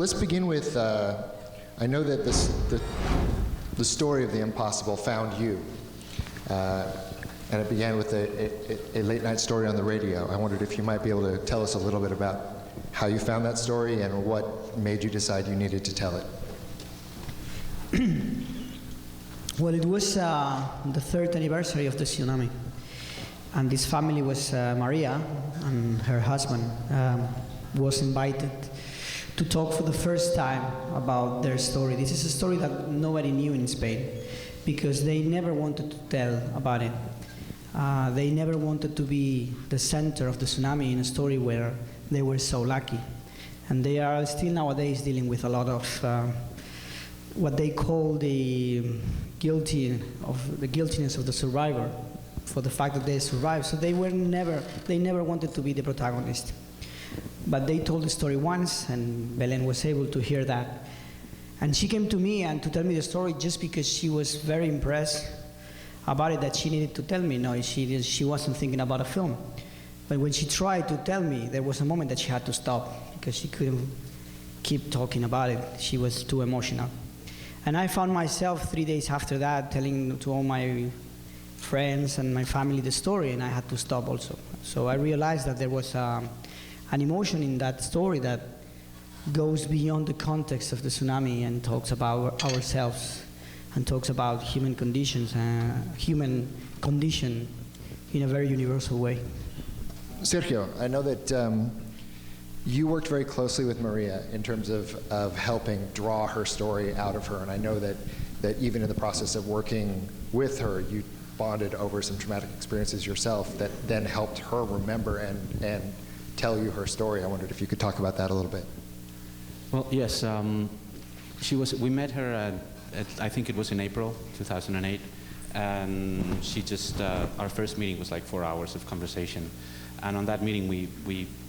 let's begin with, I know that the story of the impossible found you. And it began with a late night story on the radio. I wondered if you might be able to tell us a little bit about how you found that story and what made you decide you needed to tell it. Well, it was the third anniversary of the tsunami. And this family was Maria, and her husband was invited to talk for the first time about their story. This is a story that nobody knew in Spain because they never wanted to tell about it. They never wanted to be the center of the tsunami in a story where they were so lucky. And they are still nowadays dealing with a lot of what they call the guiltiness of the survivor for the fact that they survived. So they never wanted to be the protagonist. But they told the story once, and Belen was able to hear that. And she came to me and to tell me the story just because she was very impressed about it, that she needed to tell me. No, she wasn't thinking about a film. But when she tried to tell me, there was a moment that she had to stop because she couldn't keep talking about it. She was too emotional. And I found myself 3 days after that telling to all my friends and my family the story, and I had to stop also. So I realized that there was an emotion in that story that goes beyond the context of the tsunami and talks about ourselves and talks about human conditions, human condition in a very universal way. Sergio, I know that you worked very closely with Maria in terms of helping draw her story out of her, and I know that even in the process of working with her, you bonded over some traumatic experiences yourself that then helped her remember and tell you her story. I wondered if you could talk about that a little bit. Well, yes, we met her I think it was in April 2008, and she just, our first meeting was like 4 hours of conversation. And on that meeting,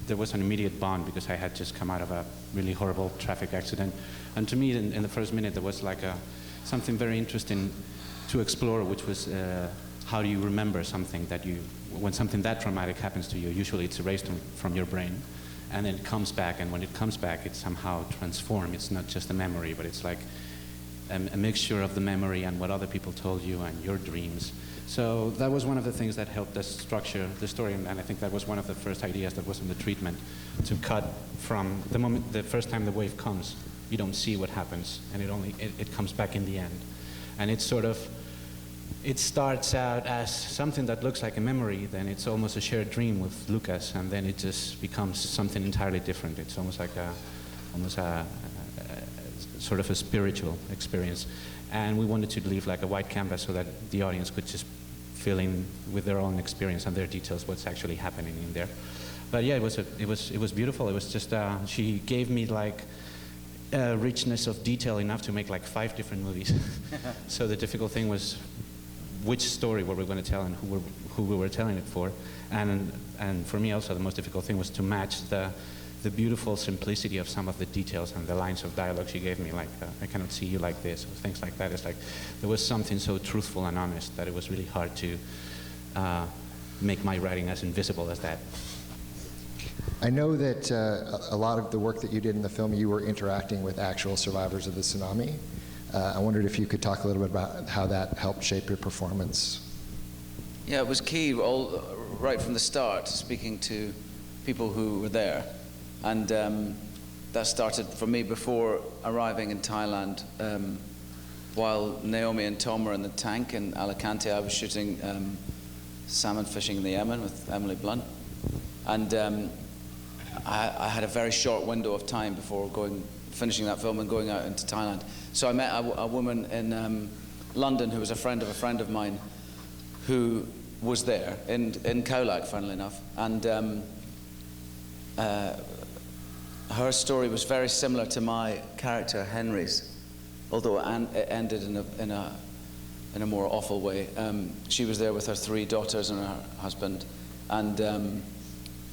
there was an immediate bond because I had just come out of a really horrible traffic accident. And to me, in the first minute, there was like something very interesting to explore, which was how do you remember something that when something that traumatic happens to you, usually it's erased from your brain, and then it comes back, and when it comes back, it's somehow transformed. It's not just a memory, but it's like a mixture of the memory and what other people told you and your dreams. So that was one of the things that helped us structure the story, and I think that was one of the first ideas that was in the treatment, to cut from the moment, the first time the wave comes, you don't see what happens, and it comes back in the end. And it's sort of, it starts out as something that looks like a memory, then it's almost a shared dream with Lucas, and then it just becomes something entirely different. It's almost like a sort of a spiritual experience. And we wanted to leave like a white canvas so that the audience could just fill in with their own experience and their details what's actually happening in there. But yeah, it was beautiful. It was just, she gave me like a richness of detail enough to make like 5 different movies. So the difficult thing was which story were we going to tell and who we were telling it for. And for me also the most difficult thing was to match the beautiful simplicity of some of the details and the lines of dialogue she gave me, like, I cannot see you like this, or things like that. It's like, there was something so truthful and honest that it was really hard to make my writing as invisible as that. I know that a lot of the work that you did in the film, you were interacting with actual survivors of the tsunami. I wondered if you could talk a little bit about how that helped shape your performance. Yeah, it was key right from the start, speaking to people who were there. And that started for me before arriving in Thailand. While Naomi and Tom were in the tank in Alicante, I was shooting salmon fishing in the Yemen with Emily Blunt. And I had a very short window of time before finishing that film and going out into Thailand. So I met a woman in London who was a friend of mine who was there in Khao Lak, funnily enough. And her story was very similar to my character Henry's, although it ended in a more awful way. She was there with her 3 daughters and her husband, and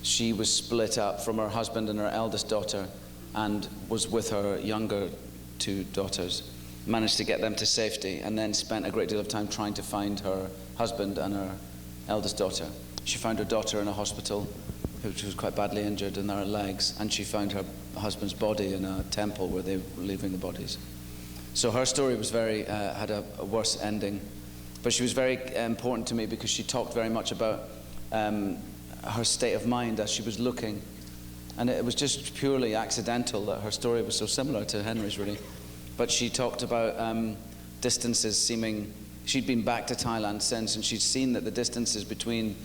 she was split up from her husband and her eldest daughter, and was with her younger 2 daughters, managed to get them to safety, and then spent a great deal of time trying to find her husband and her eldest daughter. She found her daughter in a hospital who was quite badly injured in her legs, and she found her husband's body in a temple where they were leaving the bodies. So her story was very, had a worse ending. But she was very important to me because she talked very much about her state of mind as she was looking. And it was just purely accidental that her story was so similar to Henry's, really. But she talked about distances seeming, she'd been back to Thailand since, and she'd seen that the distances between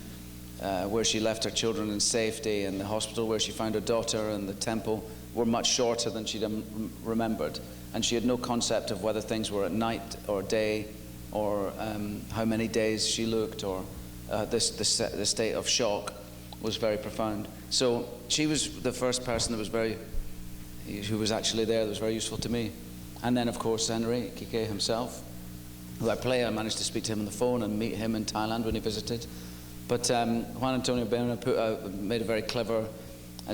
where she left her children in safety and the hospital where she found her daughter and the temple were much shorter than she'd remembered. And she had no concept of whether things were at night or day, or how many days she looked, or the state of shock was very profound. So she was the first person that who was actually there that was very useful to me. And then, of course, Henry Kike himself, who I managed to speak to him on the phone and meet him in Thailand when he visited. But Juan Antonio Bayona made a very clever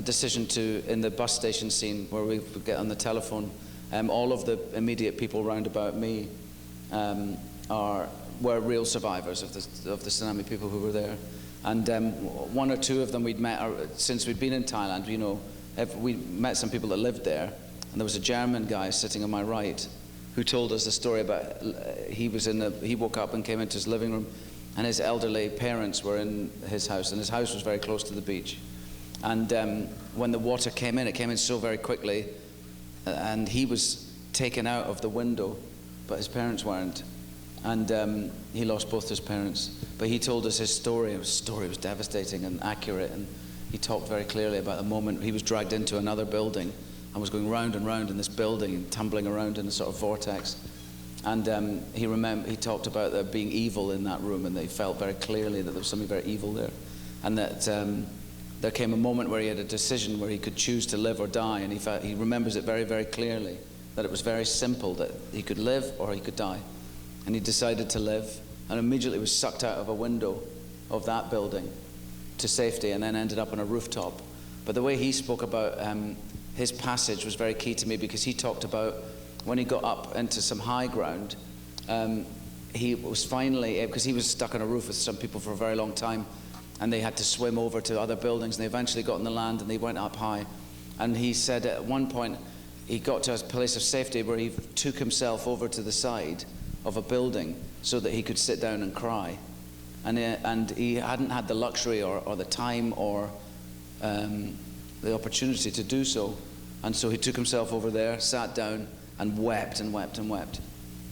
decision in the bus station scene where we would get on the telephone, all of the immediate people round about me were real survivors of the tsunami, people who were there. And one or two of them we'd met since we'd been in Thailand. You know, we met some people that lived there, and there was a German guy sitting on my right who told us the story about he woke up and came into his living room, and his elderly parents were in his house, and his house was very close to the beach. And when the water came in, it came in so very quickly, and he was taken out of the window, but his parents weren't. And he lost both his parents. But he told us his story. His story was devastating and accurate, and he talked very clearly about the moment he was dragged into another building and was going round and round in this building and tumbling around in a sort of vortex. And he talked about there being evil in that room, and they felt very clearly that there was something very evil there. And that there came a moment where he had a decision where he could choose to live or die, and he remembers it very, very clearly, that it was very simple, that he could live or he could die. And he decided to live, and immediately was sucked out of a window of that building to safety, and then ended up on a rooftop. But the way he spoke about his passage was very key to me, because he talked about when he got up into some high ground, he was finally, because he was stuck on a roof with some people for a very long time, and they had to swim over to other buildings, and they eventually got on the land and they went up high. And he said at one point he got to a place of safety where he took himself over to the side of a building so that he could sit down and cry. And he hadn't had the luxury or the time or the opportunity to do so. And so he took himself over there, sat down, and wept and wept and wept.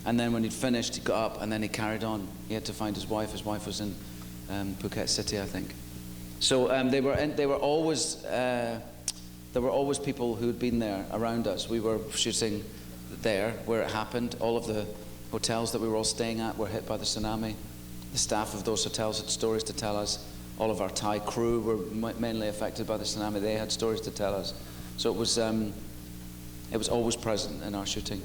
And then when he'd finished, he got up and then he carried on. He had to find his wife. His wife was in Phuket City, I think. So there were always people who had been there around us. We were shooting there where it happened. All of the hotels that we were all staying at were hit by the tsunami. The staff of those hotels had stories to tell us. All of our Thai crew were mainly affected by the tsunami. They had stories to tell us. So it was always present in our shooting.